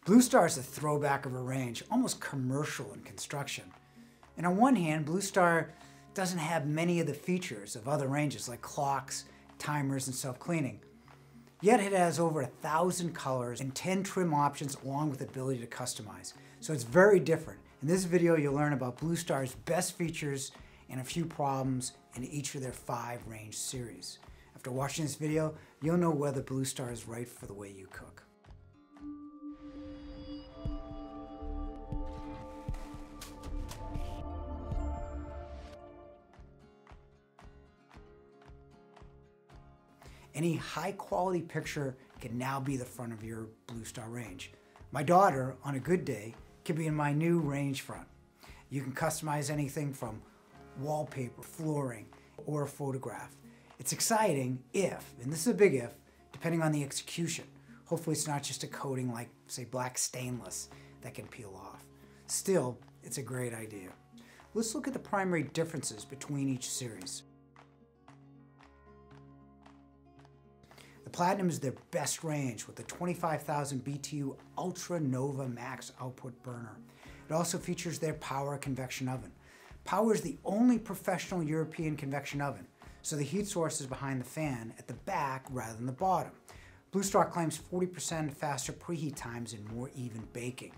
BlueStar is a throwback of a range, almost commercial in construction. And on one hand, BlueStar doesn't have many of the features of other ranges like clocks, timers, and self-cleaning. Yet it has over 1,000 colors and 10 trim options along with the ability to customize. So it's very different. In this video, you'll learn about BlueStar's best features and a few problems in each of their 5 range series. After watching this video, you'll know whether BlueStar is right for the way you cook. Any high quality picture can now be the front of your BlueStar range. My daughter, on a good day, can be in my new range front. You can customize anything from wallpaper, flooring, or a photograph. It's exciting if, and this is a big if, depending on the execution. Hopefully it's not just a coating like, say, black stainless that can peel off. Still, it's a great idea. Let's look at the primary differences between each series. The Platinum is their best range with the 25,000 BTU Ultra Nova Max output burner. It also features their Power convection oven. Power is the only professional European convection oven, so the heat source is behind the fan at the back rather than the bottom. BlueStar claims 40% faster preheat times and more even baking.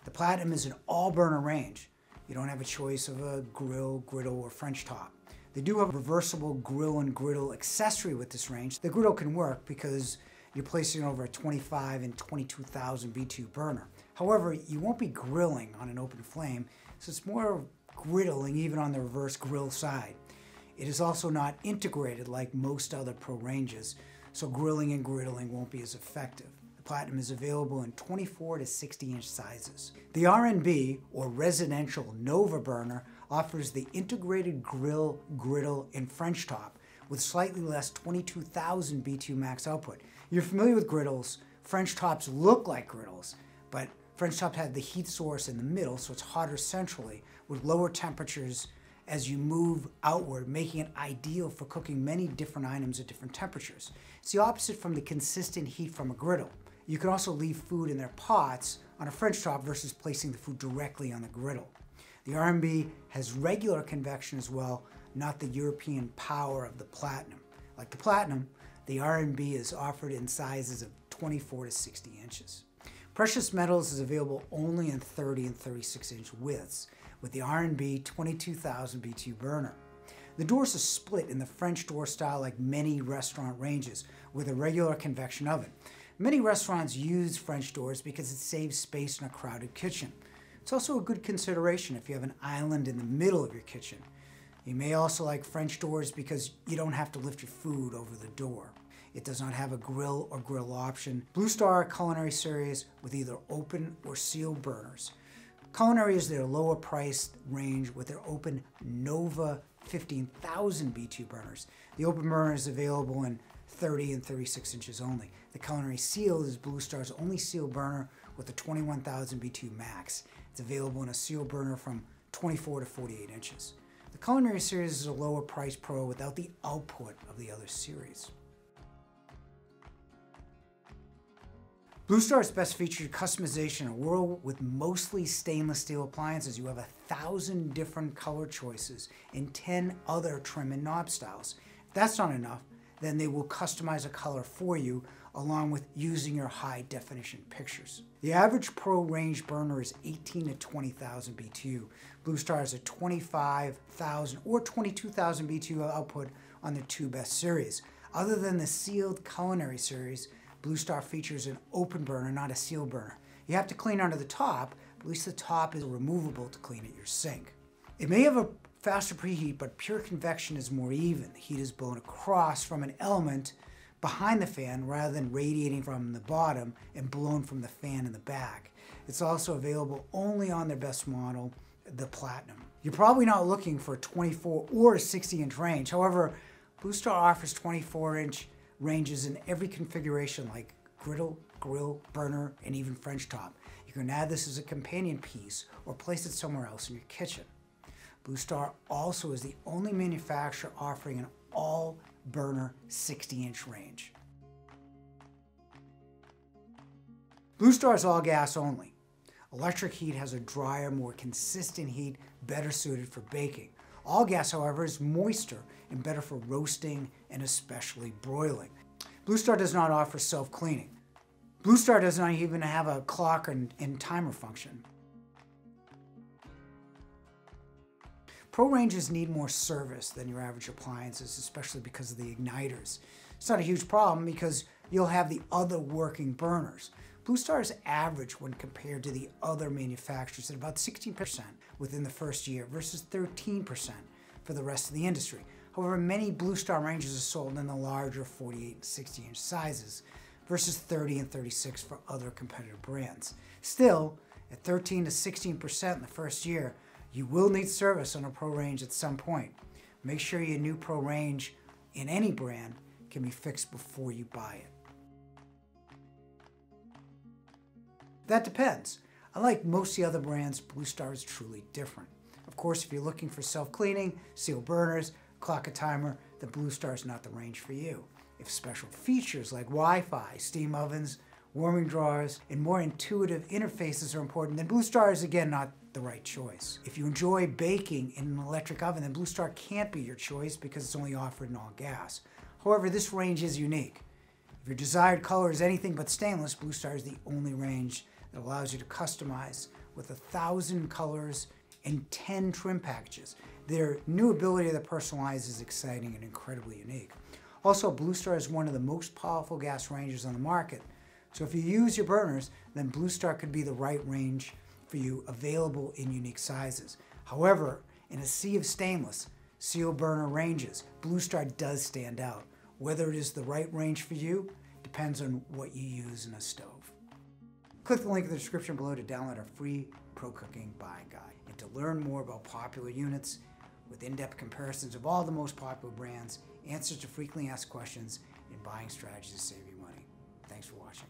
The Platinum is an all-burner range. You don't have a choice of a grill, griddle, or French top. They do have a reversible grill and griddle accessory with this range. The griddle can work because you're placing it over a 25 and 22,000 BTU burner. However, you won't be grilling on an open flame, so it's more griddling even on the reverse grill side. It is also not integrated like most other Pro ranges, so grilling and griddling won't be as effective. The Platinum is available in 24 to 60 inch sizes. The RNB, or Residential Nova burner, offers the integrated grill, griddle, and French top with slightly less 22,000 BTU max output. You're familiar with griddles. French tops look like griddles, but French tops have the heat source in the middle, so it's hotter centrally with lower temperatures as you move outward, making it ideal for cooking many different items at different temperatures. It's the opposite from the consistent heat from a griddle. You can also leave food in their pots on a French top versus placing the food directly on the griddle. The RMB has regular convection as well, not the European power of the Platinum. Like the Platinum, the RMB is offered in sizes of 24 to 60 inches. Precious metals is available only in 30 and 36 inch widths, with the RMB 22,000 BTU burner. The doors are split in the French door style like many restaurant ranges, with a regular convection oven. Many restaurants use French doors because it saves space in a crowded kitchen. It's also a good consideration if you have an island in the middle of your kitchen. You may also like French doors because you don't have to lift your food over the door. It does not have a grill or grill option. BlueStar Culinary series with either open or sealed burners. Culinary is their lower priced range with their open Nova 15,000 BTU burners. The open burner is available in 30 and 36 inches only. The Culinary Sealed is BlueStar's only sealed burner with a 21,000 BTU max. It's available in a sealed burner from 24 to 48 inches. The Culinary series is a lower price Pro without the output of the other series. BlueStar's best featured customization in a world with mostly stainless steel appliances. You have 1,000 different color choices and 10 other trim and knob styles. If that's not enough, then they will customize a color for you along with using your high definition pictures. The average Pro range burner is 18 to 20,000 BTU. BlueStar has a 25,000 or 22,000 BTU output on their 2 best series. Other than the sealed Culinary series, BlueStar features an open burner, not a sealed burner. You have to clean under the top, but at least the top is removable to clean at your sink. It may have a faster preheat, but pure convection is more even. The heat is blown across from an element behind the fan rather than radiating from the bottom and blown from the fan in the back. It's also available only on their best model, the Platinum. You're probably not looking for a 24 or a 60 inch range. However, BlueStar offers 24 inch ranges in every configuration like griddle, grill, burner, and even French top. You can add this as a companion piece or place it somewhere else in your kitchen. BlueStar also is the only manufacturer offering an all-burner 60 inch range. BlueStar is all gas only. Electric heat has a drier, more consistent heat, better suited for baking. All gas, however, is moister and better for roasting and especially broiling. BlueStar does not offer self-cleaning. BlueStar does not even have a clock and timer function. Pro ranges need more service than your average appliances, especially because of the igniters. It's not a huge problem because you'll have the other working burners. BlueStar is average when compared to the other manufacturers at about 16% within the first year versus 13% for the rest of the industry. However, many BlueStar ranges are sold in the larger 48 and 60-inch sizes versus 30 and 36 for other competitive brands. Still, at 13 to 16% in the first year, you will need service on a Pro range at some point. Make sure your new Pro range in any brand can be fixed before you buy it. That depends. Unlike most of the other brands, BlueStar is truly different. Of course, if you're looking for self-cleaning, sealed burners, clock and timer, then BlueStar is not the range for you. If special features like Wi-Fi, steam ovens, warming drawers, and more intuitive interfaces are important, then BlueStar is again not the right choice. If you enjoy baking in an electric oven, then BlueStar can't be your choice because it's only offered in all gas. However, this range is unique. If your desired color is anything but stainless, BlueStar is the only range that allows you to customize with 1,000 colors and 10 trim packages. Their new ability to personalize is exciting and incredibly unique. Also, BlueStar is one of the most powerful gas ranges on the market. So if you use your burners, then BlueStar could be the right range for you, available in unique sizes. However, in a sea of stainless, sealed burner ranges, BlueStar does stand out. Whether it is the right range for you depends on what you use in a stove. Click the link in the description below to download our free Pro Cooking Buy Guide and to learn more about popular units with in-depth comparisons of all the most popular brands, answers to frequently asked questions, and buying strategies to save you money. Thanks for watching.